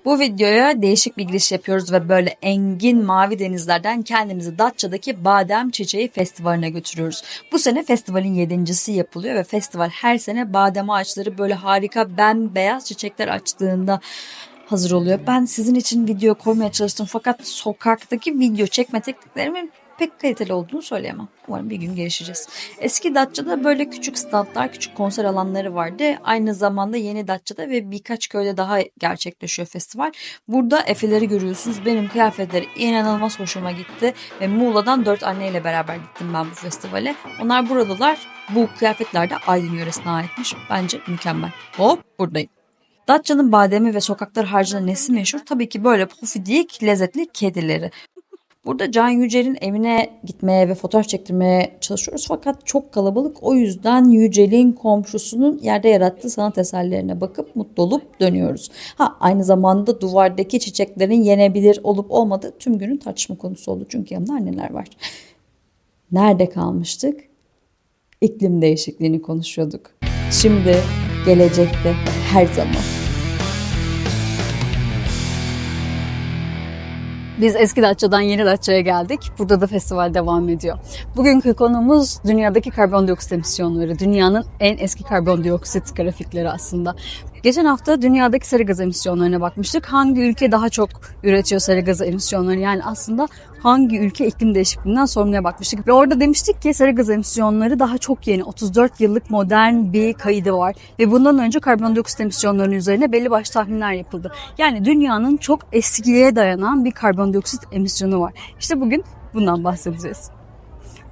Bu videoya değişik bir giriş yapıyoruz ve böyle engin mavi denizlerden kendimizi Datça'daki Badem Çiçeği Festivali'ne götürüyoruz. Bu sene festivalin 7.'si yapılıyor ve festival her sene badem ağaçları böyle harika bembeyaz çiçekler açtığında hazır oluyor. Ben sizin için video koymaya çalıştım fakat sokaktaki video çekme tekniklerimin pek kaliteli olduğunu söyleyemem. Umarım bir gün gelişeceğiz. Eski Datça'da böyle küçük standlar, küçük konser alanları vardı. Aynı zamanda Yeni Datça'da ve birkaç köyde daha gerçekleşiyor festival. Burada Efe'leri görüyorsunuz. Benim kıyafetleri inanılmaz hoşuma gitti. Ve Muğla'dan 4 anneyle beraber gittim ben bu festivale. Onlar buradalar. Bu kıyafetler de Aydın yöresine aitmiş. Bence mükemmel. Hop buradayım. Datça'nın bademi ve sokaklar harcında nesi meşhur? Tabii ki böyle pofidik, lezzetli kedileri. Burada Can Yücel'in evine gitmeye ve fotoğraf çektirmeye çalışıyoruz fakat çok kalabalık. O yüzden Yücel'in komşusunun yerde yarattığı sanat eserlerine bakıp mutlu olup dönüyoruz. Aynı zamanda duvardaki çiçeklerin yenebilir olup olmadığı tüm günün tartışma konusu oldu. Çünkü yanında anneler var. Nerede kalmıştık? İklim değişikliğini konuşuyorduk. Şimdi, gelecekte, her zaman. Biz eski Datça'dan Yeni Datça'ya geldik. Burada da festival devam ediyor. Bugünkü konumuz dünyadaki karbondioksit emisyonları. Dünyanın en eski karbondioksit grafikleri aslında. Geçen hafta dünyadaki sera gazı emisyonlarına bakmıştık. Hangi ülke daha çok üretiyor sera gazı emisyonlarını? Yani aslında hangi ülke iklim değişikliğinden sorumluya bakmıştık. Ve orada demiştik ki sera gazı emisyonları daha çok yeni. 34 yıllık modern bir kaydı var. Ve bundan önce karbondioksit emisyonlarının üzerine belli başlı tahminler yapıldı. Yani dünyanın çok eskiye dayanan bir karbondioksit emisyonu var. İşte bugün bundan bahsedeceğiz.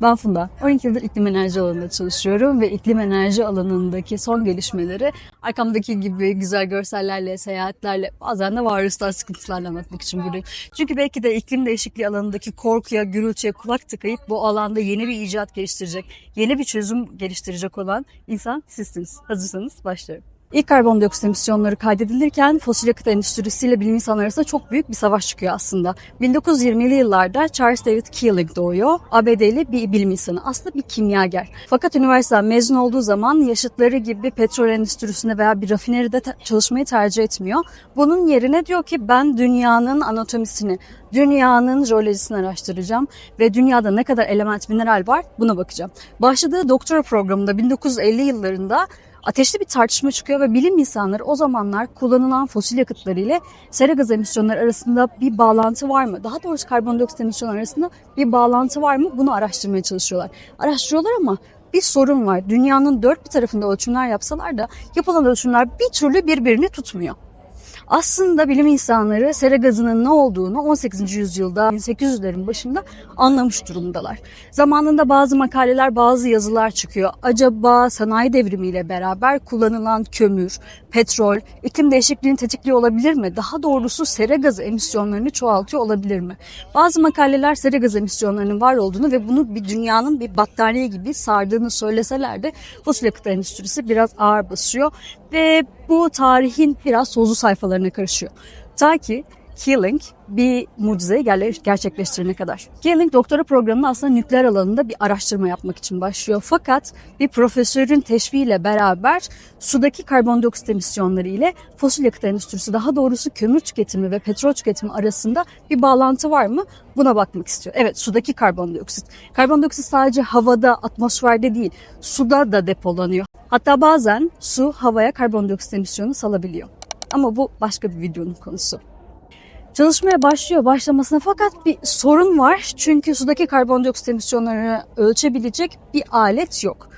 Ben Funda, 12 yıldır iklim enerji alanında çalışıyorum ve iklim enerji alanındaki son gelişmeleri arkamdaki gibi güzel görsellerle, seyahatlerle, bazen de varoluşsal sıkıntılarla anlatmak için buradayım. Çünkü belki de iklim değişikliği alanındaki korkuya, gürültüye kulak tıkayıp bu alanda yeni bir icat geliştirecek, yeni bir çözüm geliştirecek olan insan sizsiniz. Hazırsanız başlıyorum. İlk karbondioksit emisyonları kaydedilirken fosil yakıt endüstrisiyle bilim insanları arasında çok büyük bir savaş çıkıyor aslında. 1920'li yıllarda Charles David Keeling doğuyor. ABD'li bir bilim insanı. Aslında bir kimyager. Fakat üniversiteden mezun olduğu zaman yaşıtları gibi petrol endüstrisinde veya bir rafineride çalışmayı tercih etmiyor. Bunun yerine diyor ki ben dünyanın anatomisini, dünyanın jeolojisini araştıracağım ve dünyada ne kadar element, mineral var buna bakacağım. Başladığı doktora programında 1950 yıllarında ateşli bir tartışma çıkıyor ve bilim insanları o zamanlar kullanılan fosil yakıtları ile sera gazı emisyonları arasında bir bağlantı var mı? Daha doğrusu karbondioksit emisyonları arasında bir bağlantı var mı? Bunu araştırmaya çalışıyorlar. Araştırıyorlar ama bir sorun var. Dünyanın dört bir tarafında ölçümler yapsalar da yapılan ölçümler bir türlü birbirini tutmuyor. Aslında bilim insanları sera gazının ne olduğunu 18. yüzyılda 1800'lerin başında anlamış durumdalar. Zamanında bazı makaleler, bazı yazılar çıkıyor. Acaba sanayi devrimiyle beraber kullanılan kömür, petrol, iklim değişikliğini tetikliyor olabilir mi? Daha doğrusu sera gazı emisyonlarını çoğaltıyor olabilir mi? Bazı makaleler sera gazı emisyonlarının var olduğunu ve bunu bir dünyanın bir battaniye gibi sardığını söyleseler de fosil yakıt endüstrisi biraz ağır basıyor ve bu tarihin biraz tozlu sayfalarına karışıyor. Ta ki Keeling bir mucizeyi gerçekleştirene kadar. Keeling doktora programına aslında nükleer alanında bir araştırma yapmak için başlıyor. Fakat bir profesörün teşviğiyle beraber sudaki karbondioksit emisyonları ile fosil yakıt endüstrisi, daha doğrusu kömür tüketimi ve petrol tüketimi arasında bir bağlantı var mı? Buna bakmak istiyor. Evet, sudaki karbondioksit. Karbondioksit sadece havada, atmosferde değil, suda da depolanıyor. Hatta bazen su havaya karbondioksit emisyonu salabiliyor. Ama bu başka bir videonun konusu. Çalışmaya başlamasına fakat bir sorun var. Çünkü sudaki karbondioksit emisyonlarını ölçebilecek bir alet yok.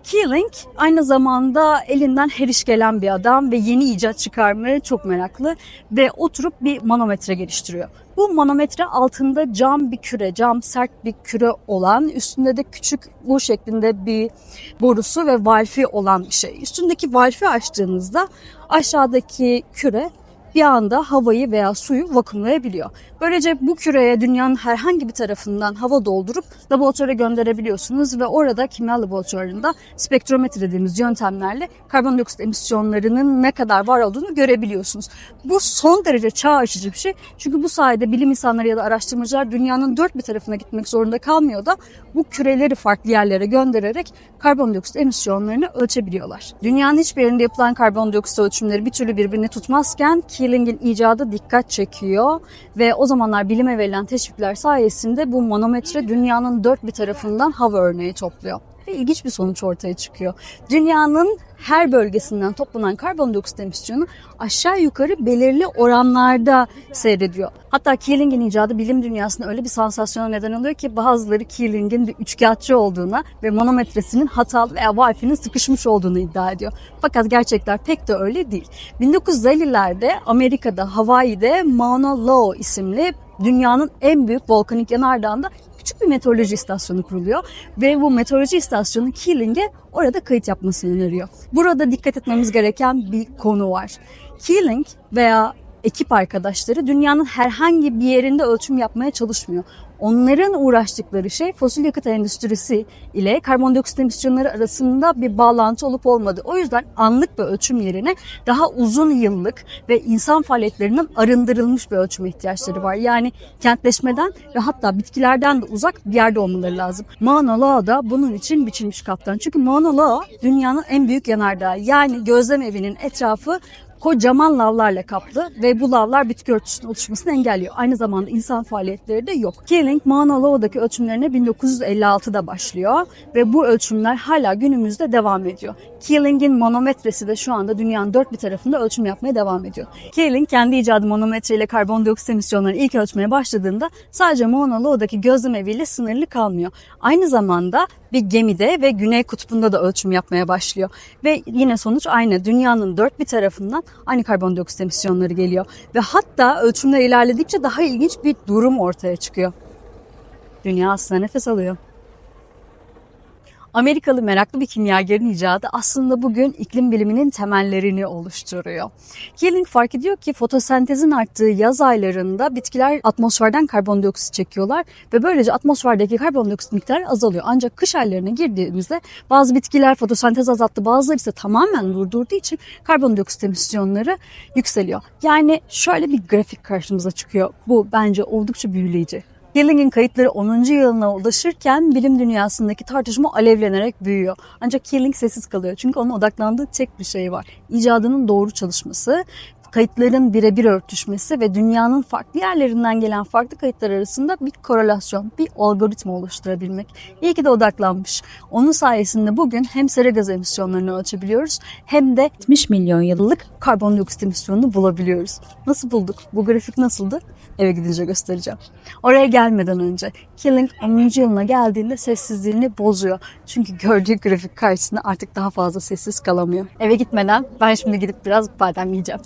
Keeling aynı zamanda elinden her iş gelen bir adam ve yeni icat çıkarmaya çok meraklı ve oturup bir manometre geliştiriyor. Bu manometre altında cam bir küre, cam sert bir küre olan, üstünde de küçük bu şeklinde bir borusu ve valfi olan bir şey. Üstündeki valfi açtığınızda aşağıdaki küre bir anda havayı veya suyu vakumlayabiliyor. Böylece bu küreye dünyanın herhangi bir tarafından hava doldurup laboratuvara gönderebiliyorsunuz ve orada kimya laboratuvarında spektrometre dediğimiz yöntemlerle karbondioksit emisyonlarının ne kadar var olduğunu görebiliyorsunuz. Bu son derece çağ açıcı bir şey. Çünkü bu sayede bilim insanları ya da araştırmacılar dünyanın dört bir tarafına gitmek zorunda kalmıyor da bu küreleri farklı yerlere göndererek karbondioksit emisyonlarını ölçebiliyorlar. Dünyanın hiçbir yerinde yapılan karbondioksit ölçümleri bir türlü birbirini tutmazken Keeling'in icadı dikkat çekiyor ve o zamanlar bilime verilen teşvikler sayesinde bu manometre dünyanın dört bir tarafından hava örneği topluyor. Ve ilginç bir sonuç ortaya çıkıyor. Dünyanın her bölgesinden toplanan karbondioksit emisyonu aşağı yukarı belirli oranlarda seyrediyor. Hatta Keeling'in icadı bilim dünyasında öyle bir sansasyona neden oluyor ki bazıları Keeling'in bir üçkağıtçı olduğuna ve manometresinin hatalı veya Wi-Fi'nin sıkışmış olduğunu iddia ediyor. Fakat gerçekler pek de öyle değil. 1950'lerde Amerika'da Hawaii'de Mauna Loa isimli dünyanın en büyük volkanik yanardağında küçük bir meteoroloji istasyonu kuruluyor ve bu meteoroloji istasyonu Keeling'e orada kayıt yapmasını öneriyor. Burada dikkat etmemiz gereken bir konu var. Keeling veya ekip arkadaşları dünyanın herhangi bir yerinde ölçüm yapmaya çalışmıyor. Onların uğraştıkları şey fosil yakıt endüstrisi ile karbondioksit emisyonları arasında bir bağlantı olup olmadığı. O yüzden anlık bir ölçüm yerine daha uzun yıllık ve insan faaliyetlerinden arındırılmış bir ölçüme ihtiyaçları var. Yani kentleşmeden ve hatta bitkilerden de uzak bir yerde olmaları lazım. Mauna Loa da bunun için biçilmiş kaftan. Çünkü Mauna Loa dünyanın en büyük yanardağı. Yani gözlem evinin etrafı kocaman lavlarla kaplı ve bu lavlar bitki örtüsünün oluşmasını engelliyor. Aynı zamanda insan faaliyetleri de yok. Keeling, Mauna Loa'daki ölçümlerine 1956'da başlıyor ve bu ölçümler hala günümüzde devam ediyor. Keeling'in manometresi de şu anda dünyanın dört bir tarafında ölçüm yapmaya devam ediyor. Keeling kendi icadı manometre ile karbondioksit emisyonlarını ilk ölçmeye başladığında sadece Mauna Loa'daki gözlem eviyle sınırlı kalmıyor. Aynı zamanda bir gemide ve Güney Kutbu'nda da ölçüm yapmaya başlıyor. Ve yine sonuç aynı. Dünyanın dört bir tarafından aynı karbondioksit emisyonları geliyor. Ve hatta ölçümler ilerledikçe daha ilginç bir durum ortaya çıkıyor. Dünya aslında nefes alıyor. Amerikalı meraklı bir kimyagerin icadı aslında bugün iklim biliminin temellerini oluşturuyor. Keeling fark ediyor ki fotosentezin arttığı yaz aylarında bitkiler atmosferden karbondioksit çekiyorlar ve böylece atmosferdeki karbondioksit miktarı azalıyor. Ancak kış aylarına girdiğimizde bazı bitkiler fotosentez azalttı, bazıları ise tamamen durdurduğu için karbondioksit emisyonları yükseliyor. Yani şöyle bir grafik karşımıza çıkıyor. Bu bence oldukça büyüleyici. Keeling'in kayıtları 10. yılına ulaşırken bilim dünyasındaki tartışma alevlenerek büyüyor. Ancak Keeling sessiz kalıyor çünkü onun odaklandığı tek bir şey var. İcadının doğru çalışması, kayıtların birebir örtüşmesi ve dünyanın farklı yerlerinden gelen farklı kayıtlar arasında bir korelasyon, bir algoritma oluşturabilmek. İyi ki de odaklanmış. Onun sayesinde bugün hem sera gazı emisyonlarını ölçebiliyoruz hem de 70 milyon yıllık karbondioksit emisyonunu bulabiliyoruz. Nasıl bulduk? Bu grafik nasıldı? Eve gidince göstereceğim. Oraya gelmeden önce Keeling 10. yılına geldiğinde sessizliğini bozuyor. Çünkü gördüğü grafik karşısında artık daha fazla sessiz kalamıyor. Eve gitmeden ben şimdi gidip biraz badem yiyeceğim.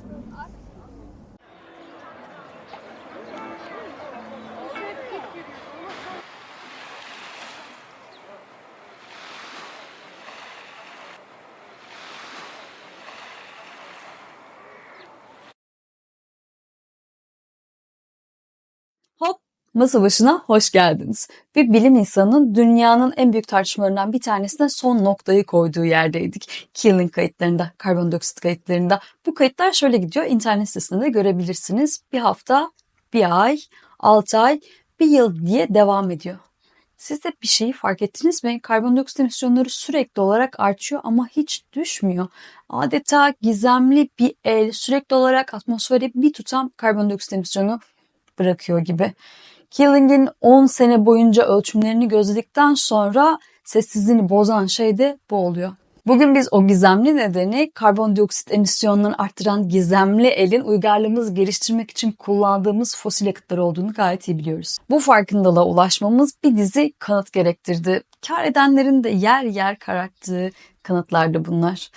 Hop, masa başına hoş geldiniz. Bir bilim insanının dünyanın en büyük tartışmalarından bir tanesine son noktayı koyduğu yerdeydik. Keeling kayıtlarında, karbondioksit kayıtlarında. Bu kayıtlar şöyle gidiyor, internet sitesinde görebilirsiniz. Bir hafta, bir ay, 6 ay, bir yıl diye devam ediyor. Siz de bir şeyi fark ettiniz mi? Karbondioksit emisyonları sürekli olarak artıyor ama hiç düşmüyor. Adeta gizemli bir el sürekli olarak atmosfere bir tutam karbondioksit emisyonu bırakıyor gibi. Keeling'in 10 sene boyunca ölçümlerini gözledikten sonra sessizliğini bozan şey de bu oluyor. Bugün biz o gizemli nedeni karbondioksit emisyonlarını arttıran gizemli elin uygarlığımızı geliştirmek için kullandığımız fosil yakıtlar olduğunu gayet iyi biliyoruz. Bu farkındalığa ulaşmamız bir dizi kanıt gerektirdi. Kâr edenlerin de yer yer kararttığı kanıtlardı bunlar.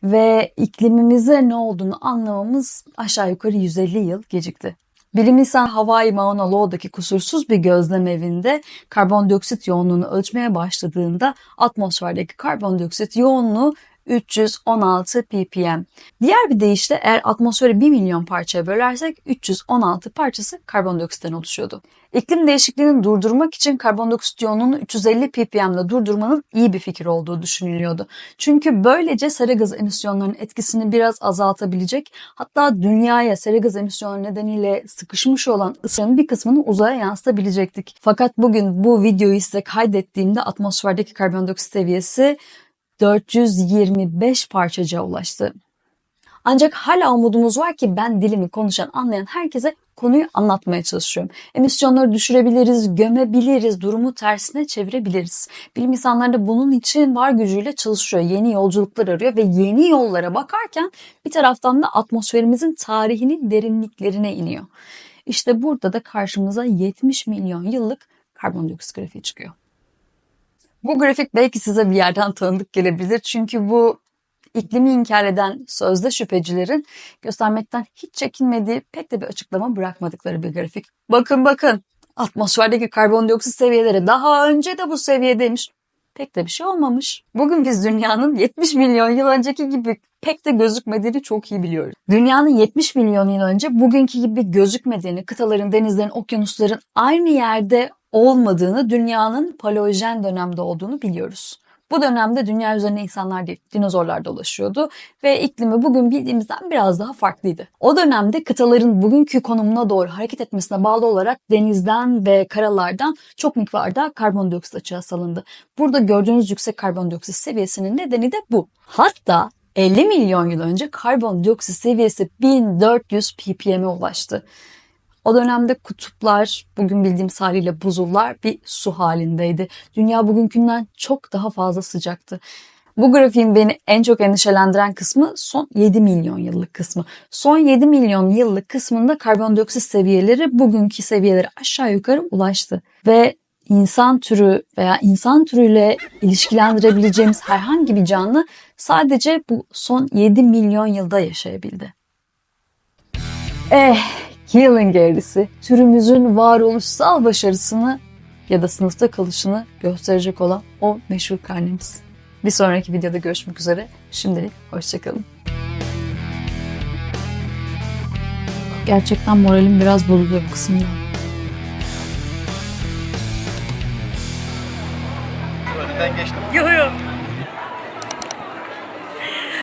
Ve iklimimize ne olduğunu anlamamız aşağı yukarı 150 yıl gecikti. Bilim insanı Hawaii Mauna Loa'daki kusursuz bir gözlem evinde karbondioksit yoğunluğunu ölçmeye başladığında atmosferdeki karbondioksit yoğunluğu 316 ppm. Diğer bir deyişle eğer atmosferi 1 milyon parçaya bölersek 316 parçası karbondioksitten oluşuyordu. İklim değişikliğini durdurmak için karbondioksit yoğunluğunu 350 ppm'de durdurmanın iyi bir fikir olduğu düşünülüyordu. Çünkü böylece sera gazı emisyonlarının etkisini biraz azaltabilecek, hatta dünyaya sera gazı emisyonları nedeniyle sıkışmış olan ısının bir kısmını uzaya yansıtabilecektik. Fakat bugün bu videoyu size kaydettiğimde atmosferdeki karbondioksit seviyesi 425 parçacığa ulaştı. Ancak hala umudumuz var ki ben dilimi konuşan, anlayan herkese konuyu anlatmaya çalışıyorum. Emisyonları düşürebiliriz, gömebiliriz, durumu tersine çevirebiliriz. Bilim insanları da bunun için var gücüyle çalışıyor. Yeni yolculuklar arıyor ve yeni yollara bakarken bir taraftan da atmosferimizin tarihinin derinliklerine iniyor. İşte burada da karşımıza 70 milyon yıllık karbondioksit grafiği çıkıyor. Bu grafik belki size bir yerden tanıdık gelebilir. Çünkü bu iklimi inkar eden sözde şüphecilerin göstermekten hiç çekinmediği, pek de bir açıklama bırakmadıkları bir grafik. Bakın, atmosferdeki karbondioksit seviyeleri daha önce de bu seviyedeymiş. Pek de bir şey olmamış. Bugün biz dünyanın 70 milyon yıl önceki gibi pek de gözükmediğini çok iyi biliyoruz. Dünyanın 70 milyon yıl önce bugünkü gibi gözükmediğini, kıtaların, denizlerin, okyanusların aynı yerde olmadığını, dünyanın paleojen dönemde olduğunu biliyoruz. Bu dönemde dünya üzerine insanlar değil, dinozorlar dolaşıyordu ve iklimi bugün bildiğimizden biraz daha farklıydı. O dönemde kıtaların bugünkü konumuna doğru hareket etmesine bağlı olarak denizden ve karalardan çok miktarda karbondioksit açığa salındı. Burada gördüğünüz yüksek karbondioksit seviyesinin nedeni de bu. Hatta 50 milyon yıl önce karbondioksit seviyesi 1400 ppm'e ulaştı. O dönemde kutuplar, bugün bildiğimiz haliyle buzullar bir su halindeydi. Dünya bugünkünden çok daha fazla sıcaktı. Bu grafiğin beni en çok endişelendiren kısmı son 7 milyon yıllık kısmı. Son 7 milyon yıllık kısmında karbondioksit seviyeleri bugünkü seviyelere aşağı yukarı ulaştı. Ve insan türü veya insan türüyle ilişkilendirebileceğimiz herhangi bir canlı sadece bu son 7 milyon yılda yaşayabildi. Yılın gerisi türümüzün varoluşsal başarısını ya da sınıfta kalışını gösterecek olan o meşhur karnemiz. Bir sonraki videoda görüşmek üzere. Şimdilik hoşçakalın. Gerçekten moralim biraz bozuluyor bu kısımda. Önünden geçtim. Yo yo.